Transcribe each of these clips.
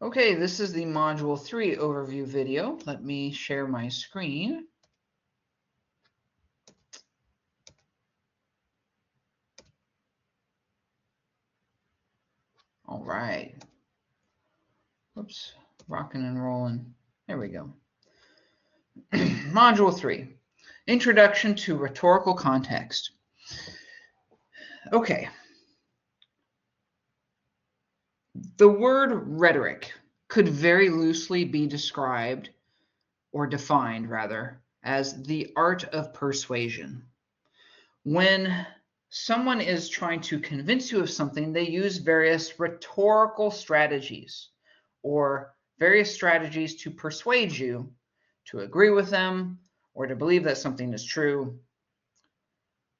Okay, this is the Module 3 overview video. Let me share my screen. All right. Whoops, rocking and rolling. There we go. Module 3, Introduction to Rhetorical Context. Okay. The word rhetoric could very loosely be described, or defined rather, as the art of persuasion. When someone is trying to convince you of something, they use various rhetorical strategies or various strategies to persuade you to agree with them or to believe that something is true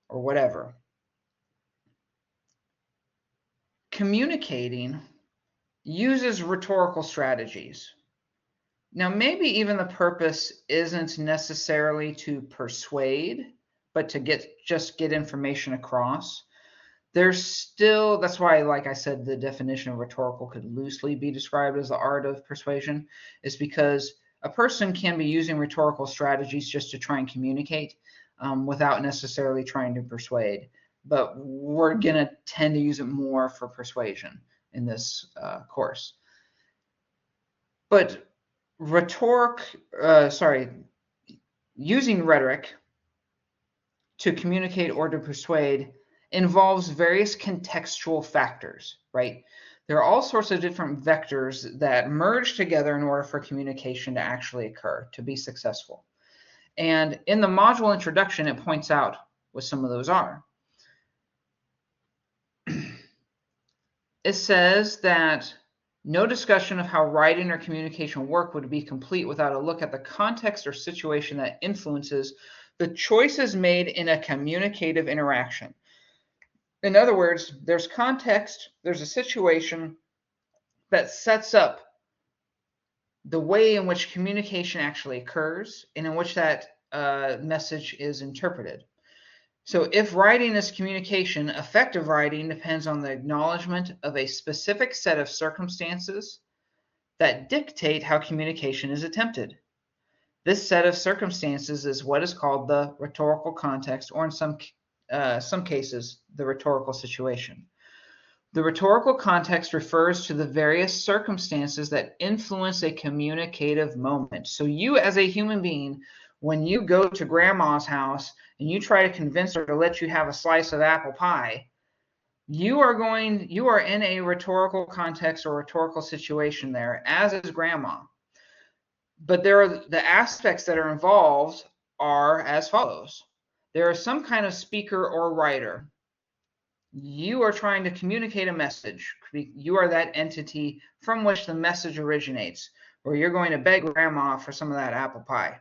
or whatever. Communicating uses rhetorical strategies. Now, maybe even the purpose isn't necessarily to persuade, but to just get information across. There's still, that's why, like I said, the definition of rhetorical could loosely be described as the art of persuasion, is because a person can be using rhetorical strategies just to try and communicate without necessarily trying to persuade. But we're going to tend to use it more for persuasion in this course. But using rhetoric to communicate or to persuade involves various contextual factors, right? There are all sorts of different vectors that merge together in order for communication to actually occur, to be successful. And in the module introduction, it points out what some of those are. It says that no discussion of how writing or communication work would be complete without a look at the context or situation that influences the choices made in a communicative interaction. In other words, there's context, there's a situation that sets up the way in which communication actually occurs and in which that message is interpreted. So if writing is communication, effective writing depends on the acknowledgement of a specific set of circumstances that dictate how communication is attempted. This set of circumstances is what is called the rhetorical context, or in some cases, the rhetorical situation. The rhetorical context refers to the various circumstances that influence a communicative moment. So you as a human being, when you go to grandma's house and you try to convince her to let you have a slice of apple pie, you are in a rhetorical context or rhetorical situation there, as is grandma. But the aspects that are involved are as follows. There is some kind of speaker or writer. You are trying to communicate a message. You are that entity from which the message originates, or you're going to beg grandma for some of that apple pie.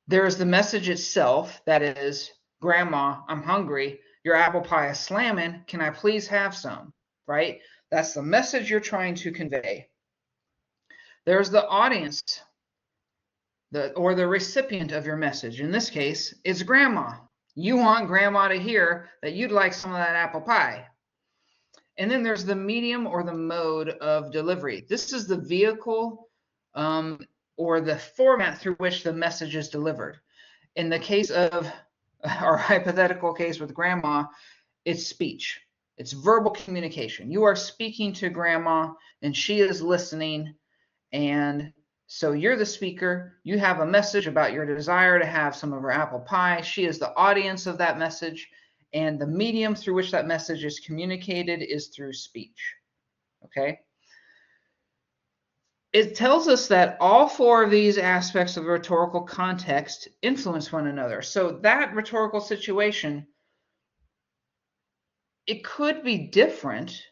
There is the message itself, that is, grandma, I'm hungry. Your apple pie is slamming. Can I please have some? Right? That's the message you're trying to convey. There's the audience, or the recipient of your message. In this case, it's grandma. You want grandma to hear that you'd like some of that apple pie. And then there's the medium or the mode of delivery. This is the vehicle or the format through which the message is delivered. In the case of our hypothetical case with grandma, it's speech. It's verbal communication. You are speaking to grandma and she is listening, and so you're the speaker. You have a message about your desire to have some of her apple pie. She is the audience of that message, and the medium through which that message is communicated is through speech. Okay? It tells us that all four of these aspects of rhetorical context influence one another. So that rhetorical situation, it could be different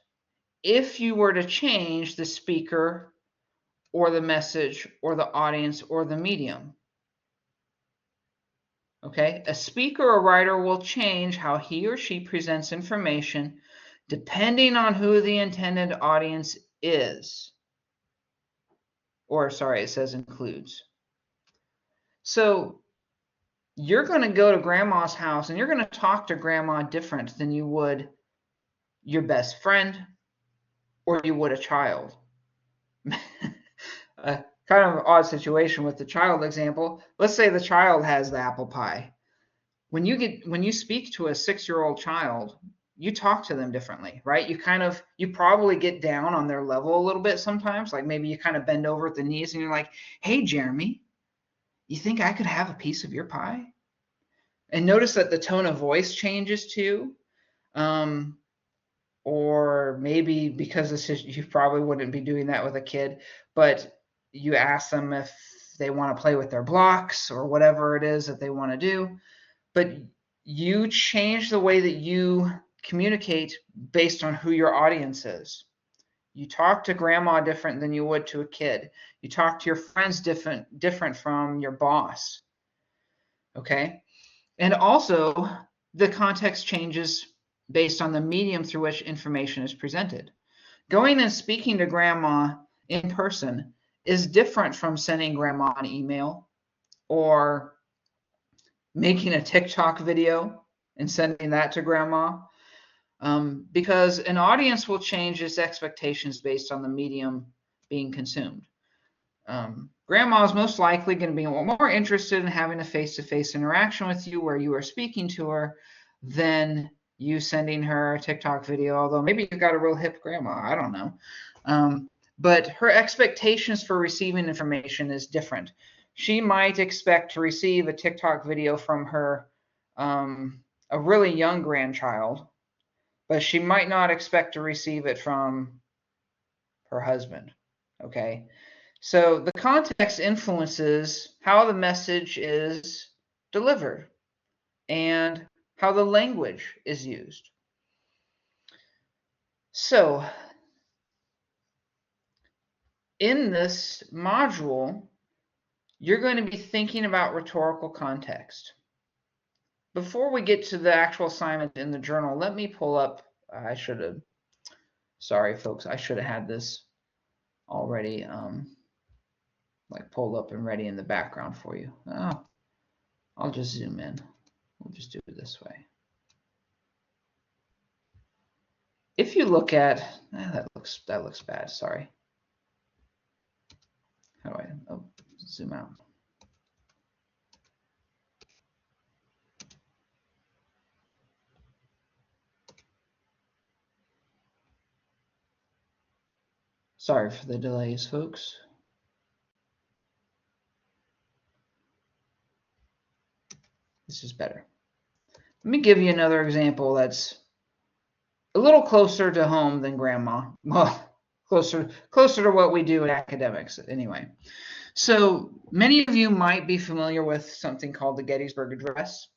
if you were to change the speaker or the message or the audience or the medium. Okay, a speaker or writer will change how he or she presents information depending on who the intended audience is. Or, sorry, it says includes. So you're going to go to grandma's house and you're going to talk to grandma different than you would your best friend or you would a child. A kind of odd situation with the child example. Let's say the child has the apple pie. When you speak to a 6-year-old child, you talk to them differently, right? You probably get down on their level a little bit sometimes. Like maybe you kind of bend over at the knees and you're like, "Hey, Jeremy, you think I could have a piece of your pie?" And notice that the tone of voice changes too. Um, or maybe because this is, you probably wouldn't be doing that with a kid, but you ask them if they want to play with their blocks or whatever it is that they want to do. But you change the way that you communicate based on who your audience is. You talk to grandma different than you would to a kid. You talk to your friends different from your boss. Okay? And also, the context changes based on the medium through which information is presented. Going and speaking to grandma in person is different from sending grandma an email or making a TikTok video and sending that to grandma, because an audience will change its expectations based on the medium being consumed. Grandma is most likely going to be more interested in having a face-to-face interaction with you where you are speaking to her than you sending her a TikTok video, although maybe you've got a real hip grandma, I don't know. But her expectations for receiving information is different. She might expect to receive a TikTok video from her, a really young grandchild, but she might not expect to receive it from her husband, okay? So the context influences how the message is delivered and how the language is used. So in this module, you're going to be thinking about rhetorical context. Before we get to the actual assignment in the journal, let me pull up, sorry folks, I should have had this already like pulled up and ready in the background for you. Oh, I'll just zoom in. We'll just do it this way. If you look at, that looks bad, sorry. How do I zoom out? Sorry for the delays, folks. This is better. Let me give you another example that's a little closer to home than grandma. Well, closer to what we do in academics anyway. So many of you might be familiar with something called the Gettysburg Address.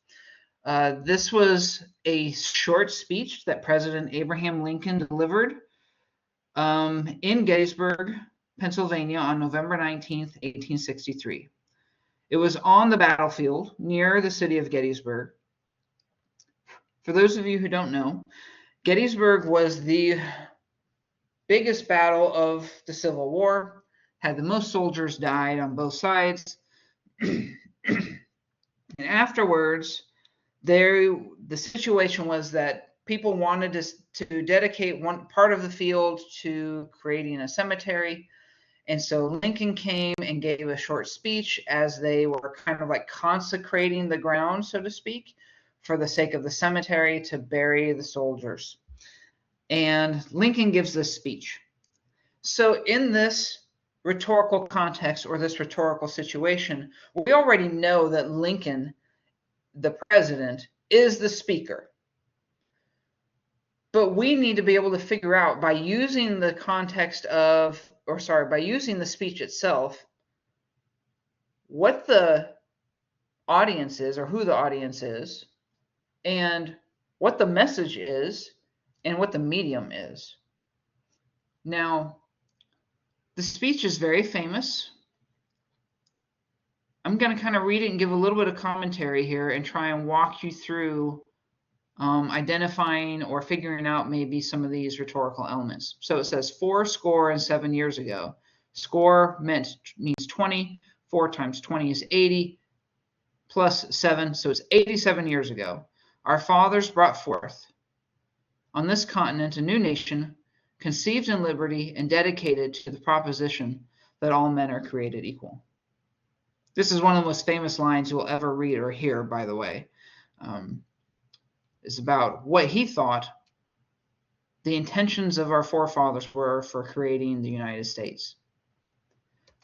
This was a short speech that President Abraham Lincoln delivered in Gettysburg, Pennsylvania on November 19th, 1863. It was on the battlefield near the city of Gettysburg. For those of you who don't know, Gettysburg was the biggest battle of the Civil War, had the most soldiers died on both sides. And afterwards, the situation was that people wanted to dedicate one part of the field to creating a cemetery. And so Lincoln came and gave a short speech as they were kind of like consecrating the ground, so to speak, for the sake of the cemetery to bury the soldiers. And Lincoln gives this speech. So in this rhetorical context or this rhetorical situation, we already know that Lincoln, the president, is the speaker. But we need to be able to figure out by using the context of, by using the speech itself, what the audience is or who the audience is, and what the message is, and what the medium is. Now, the speech is very famous. I'm going to kind of read it and give a little bit of commentary here and try and walk you through identifying or figuring out maybe some of these rhetorical elements. So it says 4 years ago. Score means 20. 4 times 20 is 80 plus 7. So it's 87 years ago. Our fathers brought forth on this continent a new nation conceived in liberty and dedicated to the proposition that all men are created equal. This is one of the most famous lines you'll ever read or hear, by the way. It's about what he thought the intentions of our forefathers were for creating the United States.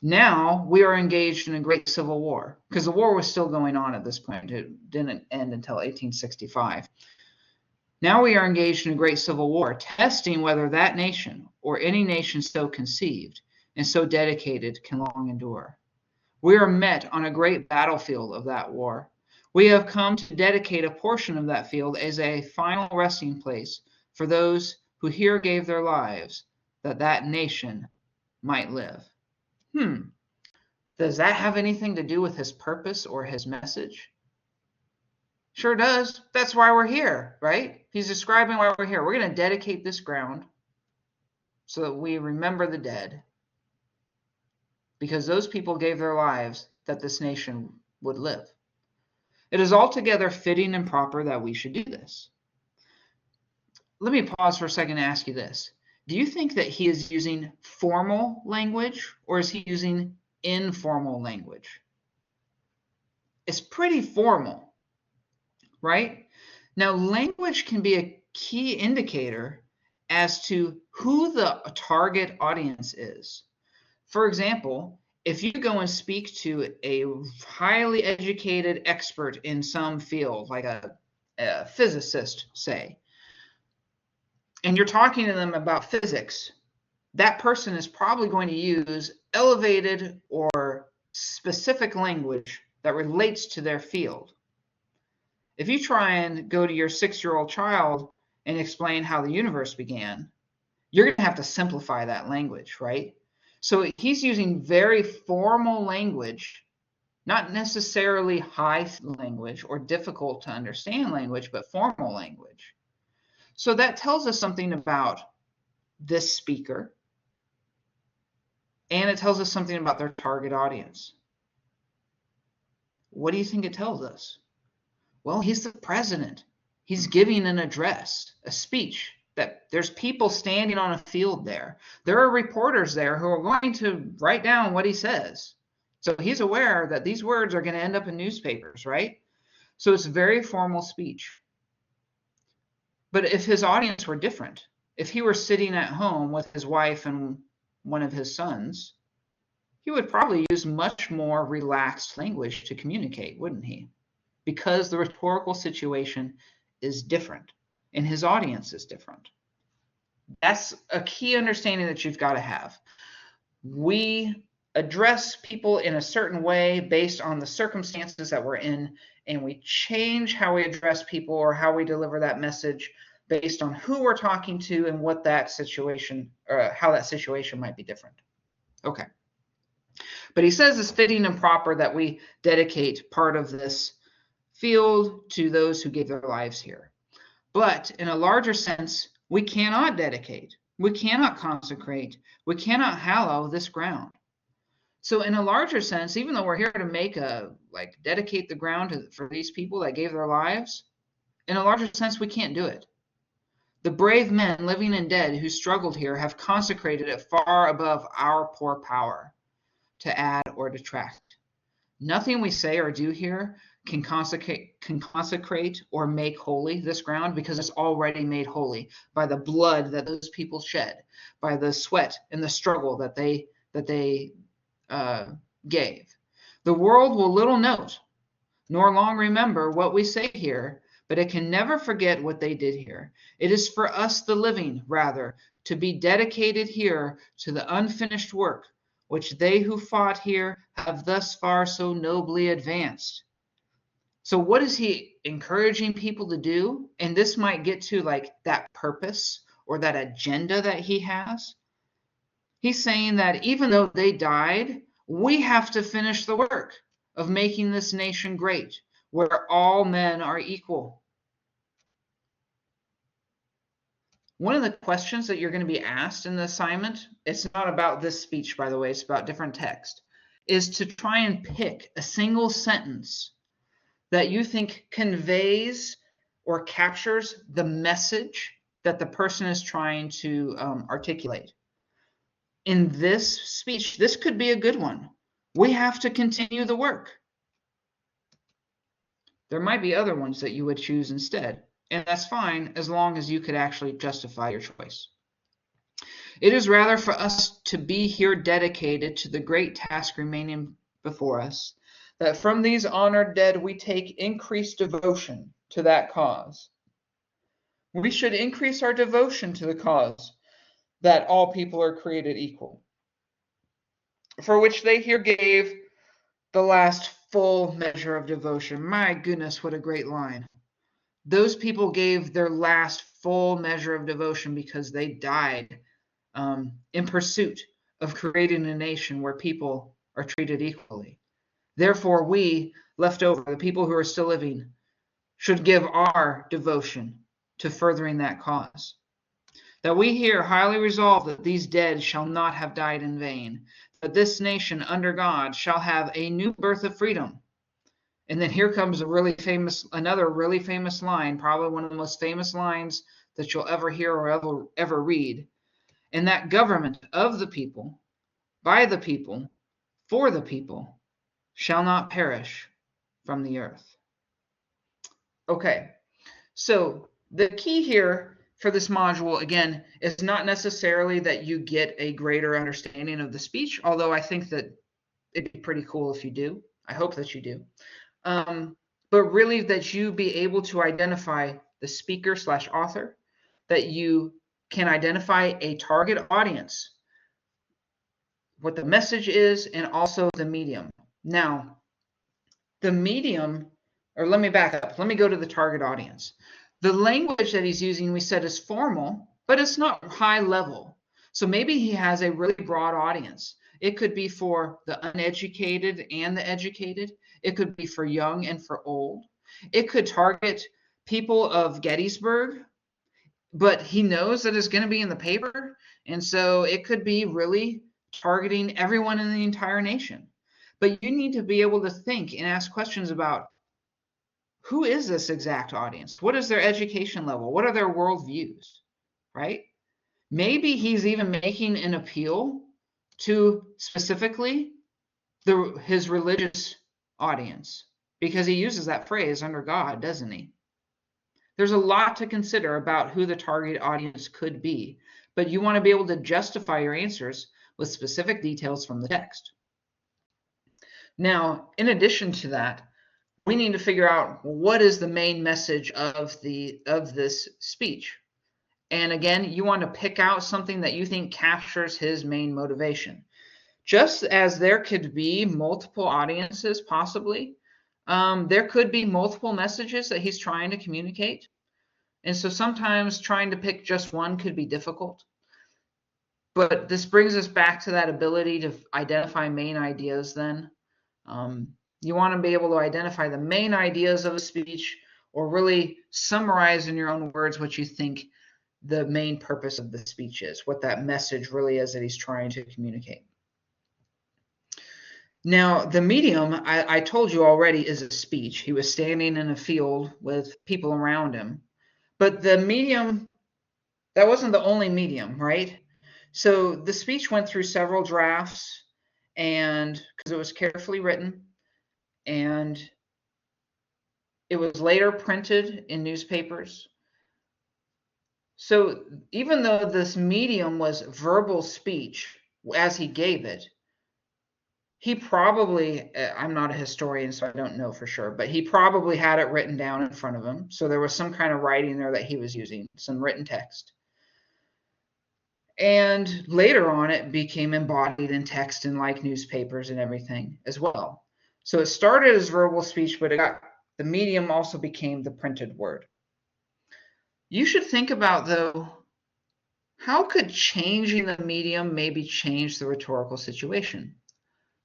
Now we are engaged in a great civil war, because the war was still going on at this point. It didn't end until 1865. Now we are engaged in a great civil war, testing whether that nation or any nation so conceived and so dedicated can long endure. We are met on a great battlefield of that war. We have come to dedicate a portion of that field as a final resting place for those who here gave their lives that that nation might live. Does that have anything to do with his purpose or his message? Sure does. That's why we're here, right? He's describing why we're here. We're going to dedicate this ground so that we remember the dead, because those people gave their lives that this nation would live. It is altogether fitting and proper that we should do this. Let me pause for a second and ask you this. Do you think that he is using formal language, or is he using informal language? It's pretty formal, right? Now, language can be a key indicator as to who the target audience is. For example, if you go and speak to a highly educated expert in some field, like a physicist, say, and you're talking to them about physics, that person is probably going to use elevated or specific language that relates to their field. If you try and go to your 6-year-old child and explain how the universe began, you're going to have to simplify that language, right? So he's using very formal language, not necessarily high language or difficult to understand language, but formal language. So that tells us something about this speaker, and it tells us something about their target audience. What do you think it tells us? Well, he's the president. He's giving an address, a speech, that there's people standing on a field there. There are reporters there who are going to write down what he says. So he's aware that these words are going to end up in newspapers, right? So it's very formal speech. But if his audience were different, if he were sitting at home with his wife and one of his sons, he would probably use much more relaxed language to communicate, wouldn't he? Because the rhetorical situation is different and his audience is different. That's a key understanding that you've got to have. We address people in a certain way based on the circumstances that we're in, and we change how we address people or how we deliver that message based on who we're talking to and what that situation, or how that situation might be different. Okay. But he says it's fitting and proper that we dedicate part of this field to those who gave their lives here. But in a larger sense, we cannot dedicate, we cannot consecrate, we cannot hallow this ground. So in a larger sense, even though we're here to dedicate the ground for these people that gave their lives, in a larger sense, we can't do it. The brave men, living and dead, who struggled here have consecrated it far above our poor power to add or detract. Nothing we say or do here can consecrate or make holy this ground, because it's already made holy by the blood that those people shed, by the sweat and the struggle that they gave. The world will little note nor long remember what we say here, but it can never forget what they did here. It is for us, the living, rather, to be dedicated here to the unfinished work which they who fought here have thus far so nobly advanced. So what is he encouraging people to do? And this might get to that purpose or that agenda that he has. He's saying that even though they died, we have to finish the work of making this nation great, where all men are equal. One of the questions that you're going to be asked in the assignment, it's not about this speech, by the way, it's about different text, is to try and pick a single sentence that you think conveys or captures the message that the person is trying to articulate. In this speech, this could be a good one. We have to continue the work. There might be other ones that you would choose instead, and that's fine as long as you could actually justify your choice. It is rather for us to be here dedicated to the great task remaining before us, that from these honored dead we take increased devotion to that cause. We should increase our devotion to the cause that all people are created equal, for which they here gave the last full measure of devotion. My goodness, what a great line. Those people gave their last full measure of devotion because they died in pursuit of creating a nation where people are treated equally. Therefore, we, left over, the people who are still living, should give our devotion to furthering that cause. That we here highly resolve that these dead shall not have died in vain, that this nation under God shall have a new birth of freedom. And then here comes another really famous line, probably one of the most famous lines that you'll ever hear or ever read. And that government of the people, by the people, for the people, shall not perish from the earth. Okay, so the key here for this module, again, is not necessarily that you get a greater understanding of the speech, although I think that it'd be pretty cool if you do. I hope that you do. But really that you be able to identify the speaker/author, that you can identify a target audience, what the message is, and also the medium. Now, the medium, or let me back up. Let me go to the target audience. The language that he's using, we said, is formal, but it's not high level. So maybe he has a really broad audience. It could be for the uneducated and the educated. It could be for young and for old. It could target people of Gettysburg, but he knows that it's going to be in the paper. And so it could be really targeting everyone in the entire nation. But you need to be able to think and ask questions about who is this exact audience? What is their education level? What are their worldviews, right? Maybe he's even making an appeal to specifically his religious audience, because he uses that phrase under God, doesn't he? There's a lot to consider about who the target audience could be, but you want to be able to justify your answers with specific details from the text. Now, in addition to that, we need to figure out what is the main message of this speech. And again, you want to pick out something that you think captures his main motivation. Just as there could be multiple audiences, possibly, there could be multiple messages that he's trying to communicate. And so sometimes trying to pick just one could be difficult. But this brings us back to that ability to identify main ideas then. You want to be able to identify the main ideas of a speech, or really summarize in your own words what you think the main purpose of the speech is, what that message really is that he's trying to communicate. Now, the medium, I told you already, is a speech. He was standing in a field with people around him. But the medium, that wasn't the only medium, right? So the speech went through several drafts, and because it was carefully written, and it was later printed in newspapers. So even though this medium was verbal speech as he gave it, he probably, I'm not a historian, so I don't know for sure, but he probably had it written down in front of him. So there was some kind of writing there that he was using, some written text. And later on, it became embodied in text in like newspapers and everything as well. So it started as verbal speech, but the medium also became the printed word. You should think about, though, how could changing the medium maybe change the rhetorical situation?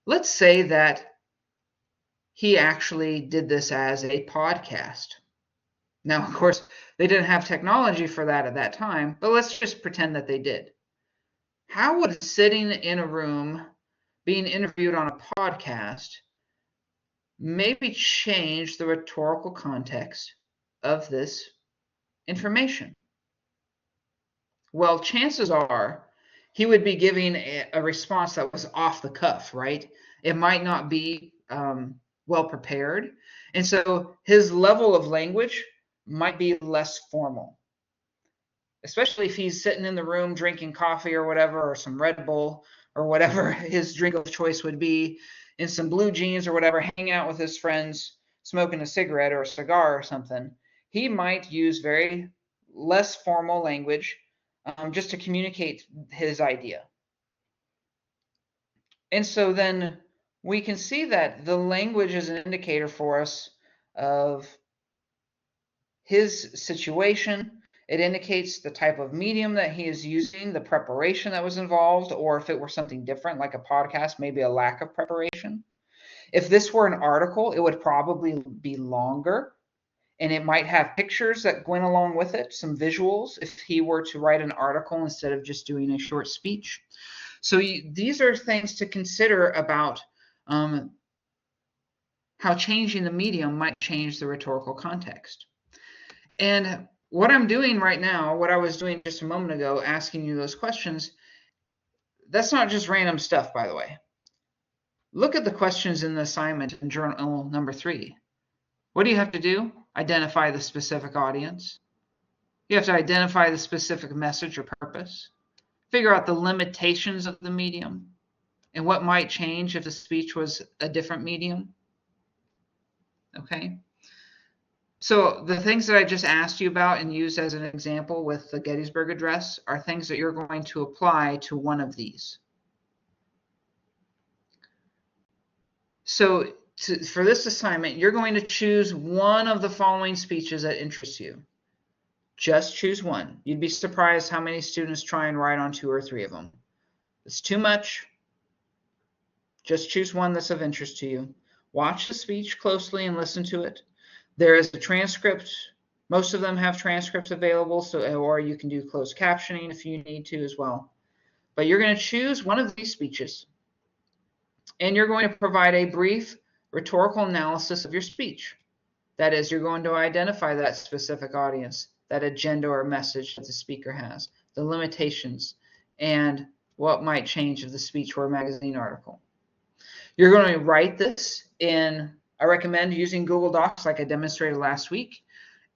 Let's say that he actually did this as a podcast. Now, of course, they didn't have technology for that at that time, but let's just pretend that they did. How would sitting in a room, being interviewed on a podcast, maybe change the rhetorical context of this information? Well, chances are he would be giving a response that was off the cuff, right? It might not be well prepared. And so his level of language might be less formal, especially if he's sitting in the room drinking coffee or whatever, or some Red Bull or whatever his drink of choice would be, in some blue jeans or whatever, hanging out with his friends, smoking a cigarette or a cigar or something. He might use very less formal language just to communicate his idea. And so then we can see that the language is an indicator for us of his situation. It indicates the type of medium that he is using, the preparation that was involved, or if it were something different, like a podcast, maybe a lack of preparation. If this were an article, it would probably be longer, and it might have pictures that went along with it, some visuals, if he were to write an article instead of just doing a short speech. So these are things to consider about how changing the medium might change the rhetorical context. And what I'm doing right now, what I was doing just a moment ago, asking you those questions, that's not just random stuff, by the way. Look at the questions in the assignment in journal number 3. What do you have to do? Identify the specific audience. You have to identify the specific message or purpose. Figure out the limitations of the medium and what might change if the speech was a different medium. Okay. So the things that I just asked you about and used as an example with the Gettysburg Address are things that you're going to apply to one of these. So for this assignment, you're going to choose one of the following speeches that interests you. Just choose one. You'd be surprised how many students try and write on 2 or 3 of them. It's too much. Just choose one that's of interest to you. Watch the speech closely and listen to it. There is a transcript. Most of them have transcripts available, or you can do closed captioning if you need to as well. But you're going to choose one of these speeches, and you're going to provide a brief rhetorical analysis of your speech. That is, you're going to identify that specific audience, that agenda or message that the speaker has, the limitations, and what might change if the speech were a magazine article. You're going to write this in, I recommend using Google Docs like I demonstrated last week,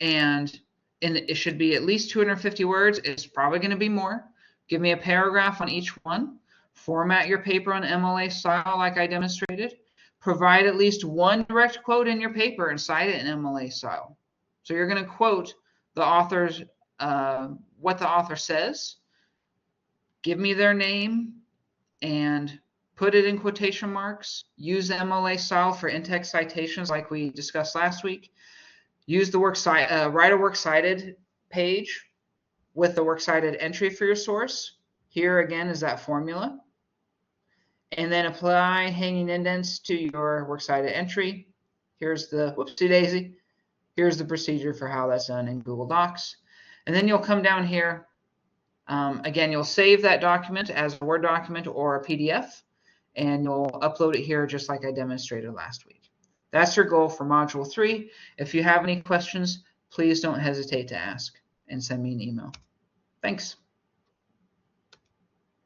and it should be at least 250 words. It's probably going to be more. Give me a paragraph on each one. Format your paper on MLA style like I demonstrated. Provide at least one direct quote in your paper and cite it in MLA style. So you're going to quote the author's, what the author says. Give me their name and put it in quotation marks. Use MLA style for in-text citations like we discussed last week. Use the write a works cited page with the works cited entry for your source. Here again is that formula. And then apply hanging indents to your works cited entry. Here's the, whoopsie daisy. Here's the procedure for how that's done in Google Docs. And then you'll come down here. Again, you'll save that document as a Word document or a PDF, and you'll upload it here just like I demonstrated last week. That's your goal for Module 3. If you have any questions, please don't hesitate to ask and send me an email. Thanks.